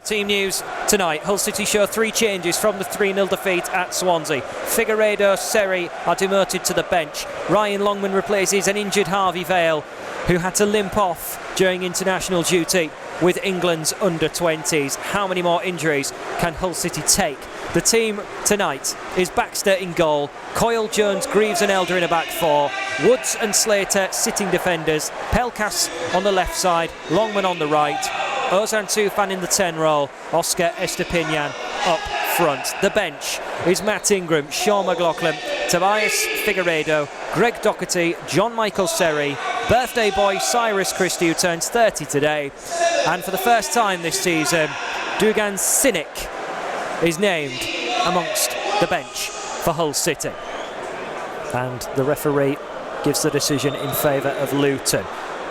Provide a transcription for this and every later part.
Team news tonight. Hull City show 3 changes from the 3-0 defeat at Swansea. Figueiredo, Seri are demoted to the bench. Ryan Longman replaces an injured Harvey Vale, who had to limp off during international duty with England's under-20s. How many more injuries can Hull City take? The team tonight is Baxter in goal, Coyle, Jones, Greaves and Elder in a back 4, Woods and Slater sitting defenders, Pelkas on the left side, Longman on the right, Ozan Tufan in the 10 role, Oscar Estepinian up front. The bench is Matt Ingram, Sean McLaughlin, Tobias Figueiredo, Greg Doherty, John Michael Seri, birthday boy Cyrus Christie, who turns 30 today, and for the first time this season, Dugan Sinek is named amongst the bench for Hull City. And the referee gives the decision in favour of Luton.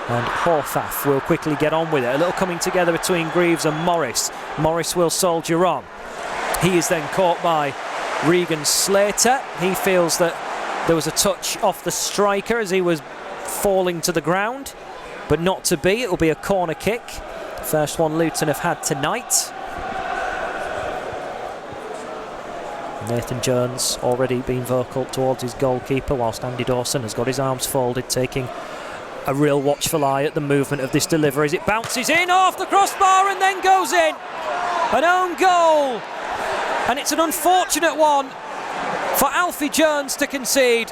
And Horthaf will quickly get on with it. A little coming together between Greaves and Morris. Morris will soldier on. He is then caught by Regan Slater. He feels that there was a touch off the striker as he was falling to the ground, but not to be. It will be a corner kick. First one Luton have had tonight. Nathan Jones already been vocal towards his goalkeeper, whilst Andy Dawson has got his arms folded, taking a real watchful eye at the movement of this delivery as it bounces in off the crossbar and then goes in. An own goal, and it's an unfortunate one for Alfie Jones to concede.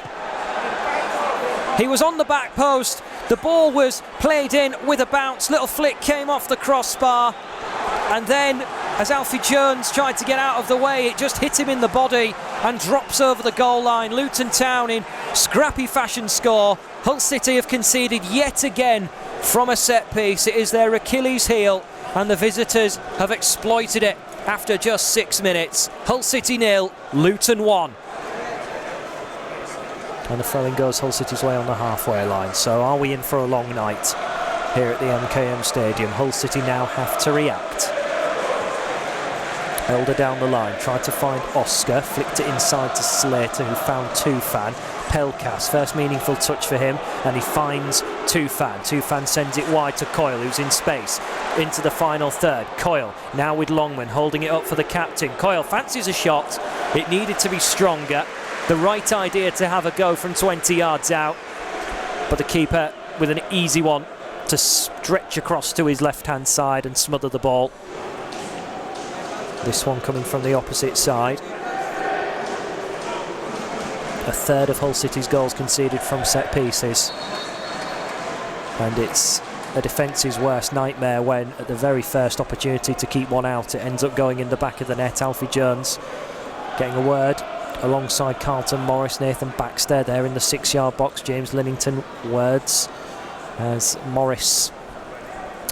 He was on the back post, the ball was played in with a bounce, little flick came off the crossbar, and then as Alfie Jones tried to get out of the way, it just hit him in the body and drops over the goal line. Luton Town in scrappy fashion score. Hull City have conceded yet again from a set piece. It is their Achilles heel, and the visitors have exploited it after just 6 minutes. Hull City 0, Luton 1. And the throwing goes Hull City's way on the halfway line. So are we in for a long night here at the MKM Stadium? Hull City now have to react. Elder down the line, tried to find Oscar, flicked it inside to Slater, who found Tufan. Pelkas, first meaningful touch for him, and he finds Tufan. Tufan sends it wide to Coyle, who's in space, into the final third. Coyle, now with Longman, holding it up for the captain. Coyle fancies a shot, it needed to be stronger. The right idea to have a go from 20 yards out, but the keeper with an easy one to stretch across to his left-hand side and smother the ball. This one coming from the opposite side. A third of Hull City's goals conceded from set pieces. And it's a defence's worst nightmare when, at the very first opportunity to keep one out, it ends up going in the back of the net. Alfie Jones getting a word alongside Carlton Morris, Nathan Baxter there in the 6-yard box. James Linnington words as Morris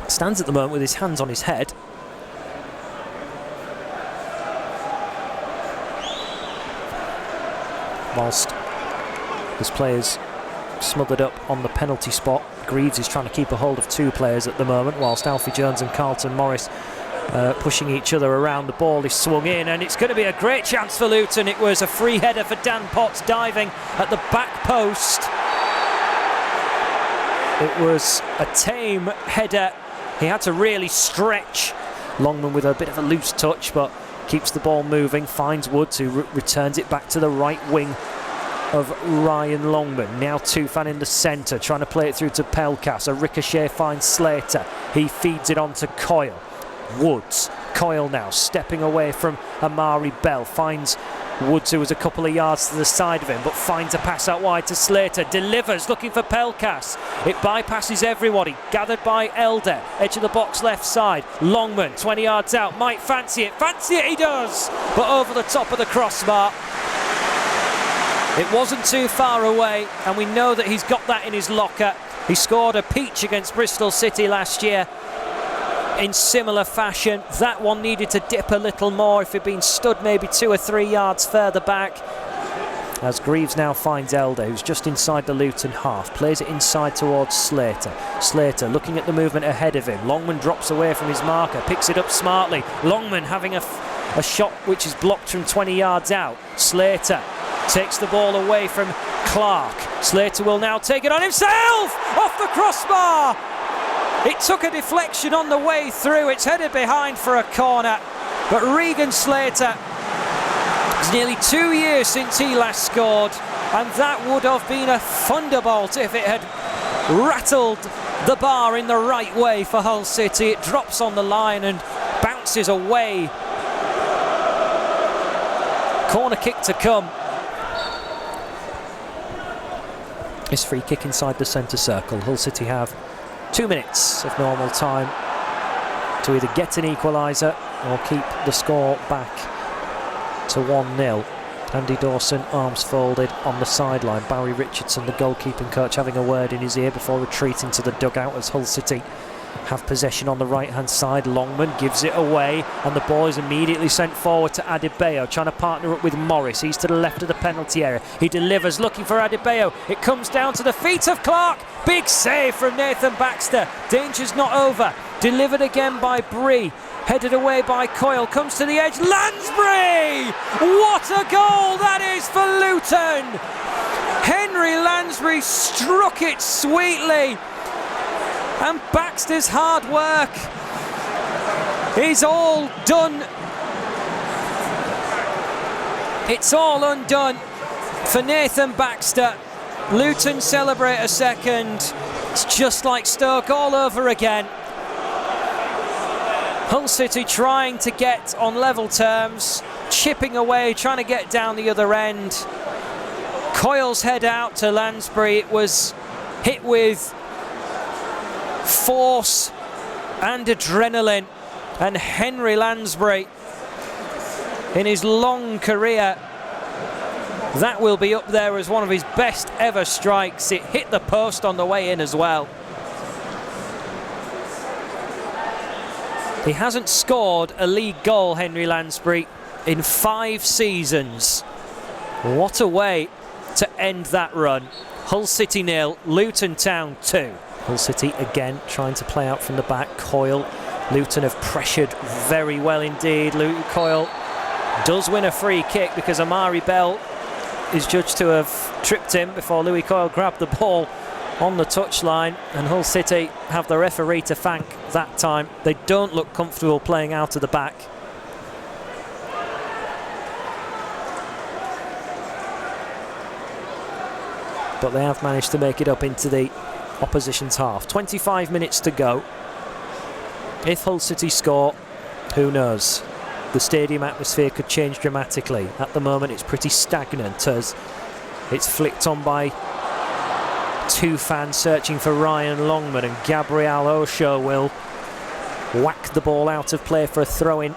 stands at the moment with his hands on his head. Whilst his players smothered up on the penalty spot, Greaves is trying to keep a hold of 2 players at the moment, whilst Alfie Jones and Carlton Morris pushing each other around. The ball is swung in, and it's going to be a great chance for Luton. It was a free header for Dan Potts, diving at the back post. It was a tame header. He had to really stretch. Longman with a bit of a loose touch, but keeps the ball moving, finds Woods, who returns it back to the right wing of Ryan Longman. Now Tufan in the centre, trying to play it through to Pelkas. A ricochet finds Slater. He feeds it on to Coyle. Woods. Coyle now stepping away from Amari Bell. Finds Woods, who was a couple of yards to the side of him, but finds a pass out wide to Slater. Delivers, looking for Pelkas. It bypasses everybody. Gathered by Elder. Edge of the box left side. Longman, 20 yards out. Might fancy it. Fancy it, he does! But over the top of the crossbar. It wasn't too far away, and we know that he's got that in his locker. He scored a peach against Bristol City last year in similar fashion. That one needed to dip a little more if he'd been stood maybe 2 or 3 yards further back. As Greaves now finds Elder, who's just inside the Luton half, plays it inside towards Slater. Slater looking at the movement ahead of him. Longman drops away from his marker, picks it up smartly. Longman having a shot which is blocked from 20 yards out. Slater takes the ball away from Clark. Slater will now take it on himself! Off the crossbar! It took a deflection on the way through. It's headed behind for a corner. But Regan Slater, it's nearly 2 years since he last scored. And that would have been a thunderbolt if it had rattled the bar in the right way for Hull City. It drops on the line and bounces away. Corner kick to come. This free kick inside the centre circle. Hull City have 2 minutes of normal time to either get an equaliser or keep the score back to 1-0. Andy Dawson, arms folded on the sideline. Barry Richardson, the goalkeeping coach, having a word in his ear before retreating to the dugout as Hull City have possession on the right-hand side. Longman gives it away, and the ball is immediately sent forward to Adebayo, trying to partner up with Morris. He's to the left of the penalty area. He delivers, looking for Adebayo. It comes down to the feet of Clark. Big save from Nathan Baxter. Danger's not over. Delivered again by Bree. Headed away by Coyle, comes to the edge. Lansbury! What a goal that is for Luton! Henry Lansbury struck it sweetly. And Baxter's hard work is all done. It's all undone for Nathan Baxter. Luton celebrate a second. It's just like Stoke all over again. Hull City trying to get on level terms, chipping away, trying to get down the other end. Coyle's head out to Lansbury. It was hit with force and adrenaline. And Henry Lansbury, in his long career, that will be up there as one of his best ever strikes. It hit the post on the way in as well. He hasn't scored a league goal, Henry Lansbury, in 5 seasons. What a way to end that run. Hull City 0, Luton Town 2. Hull City again trying to play out from the back. Coyle, Luton have pressured very well indeed. Coyle does win a free kick because Amari Bell is judged to have tripped him before Louis Coyle grabbed the ball on the touchline, and Hull City have the referee to thank that time. They don't look comfortable playing out of the back. But they have managed to make it up into the opposition's half. 25 minutes to go. If Hull City score, who knows? The stadium atmosphere could change dramatically. At the moment it's pretty stagnant as it's flicked on by 2 fans searching for Ryan Longman, and Gabriel Osho will whack the ball out of play for a throw-in.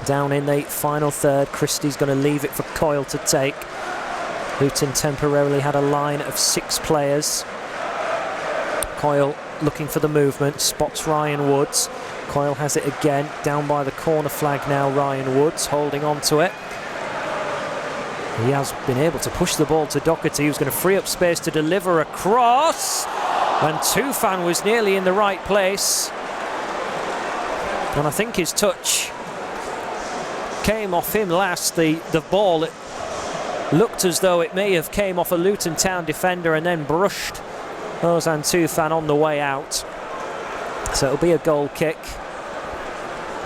Down in the final third, Christie's going to leave it for Coyle to take. Luton temporarily had a line of 6 players. Coyle looking for the movement, spots Ryan Woods. Coyle has it again, down by the corner flag now. Ryan Woods holding on to it. He has been able to push the ball to Doherty, who's going to free up space to deliver a cross. And Tufan was nearly in the right place. And I think his touch came off him last. The ball, it looked as though it may have came off a Luton Town defender and then brushed Ozan Tufan on the way out. So it'll be a goal kick.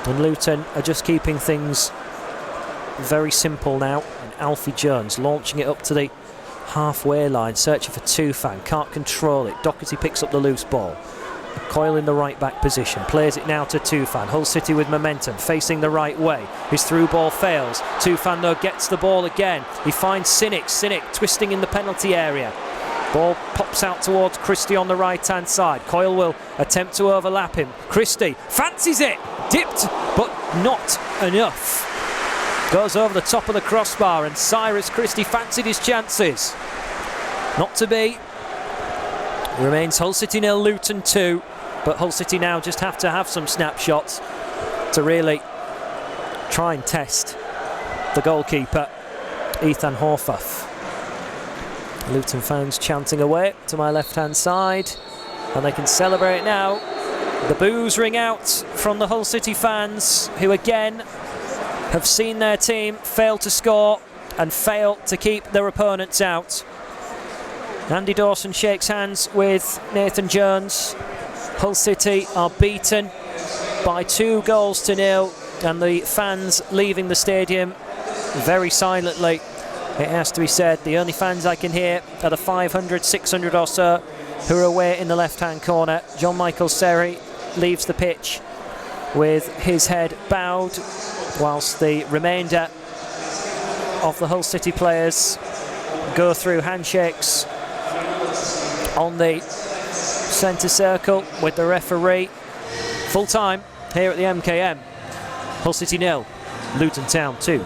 And Luton are just keeping things very simple now. And Alfie Jones launching it up to the halfway line, searching for Tufan, can't control it. Doherty picks up the loose ball. Coyle in the right back position, plays it now to Tufan. Hull City with momentum, facing the right way. His through ball fails. Tufan though gets the ball again. He finds Cynic twisting in the penalty area. Ball pops out towards Christie on the right hand side. Coyle will attempt to overlap him. Christie fancies it, dipped but not enough. Goes over the top of the crossbar, and Cyrus Christie fancied his chances. Not to be. Remains Hull City 0, Luton 2. But Hull City now just have to have some snapshots to really try and test the goalkeeper, Ethan Horfuff. Luton fans chanting away to my left-hand side, and they can celebrate now. The boos ring out from the Hull City fans, who again have seen their team fail to score and fail to keep their opponents out. Andy Dawson shakes hands with Nathan Jones. Hull City are beaten by 2-0, and the fans leaving the stadium very silently. It has to be said, the only fans I can hear are the 500, 600 or so who are away in the left-hand corner. John Michael Seri leaves the pitch with his head bowed, whilst the remainder of the Hull City players go through handshakes on the centre circle with the referee. Full time here at the MKM. Hull City 0, Luton Town 2.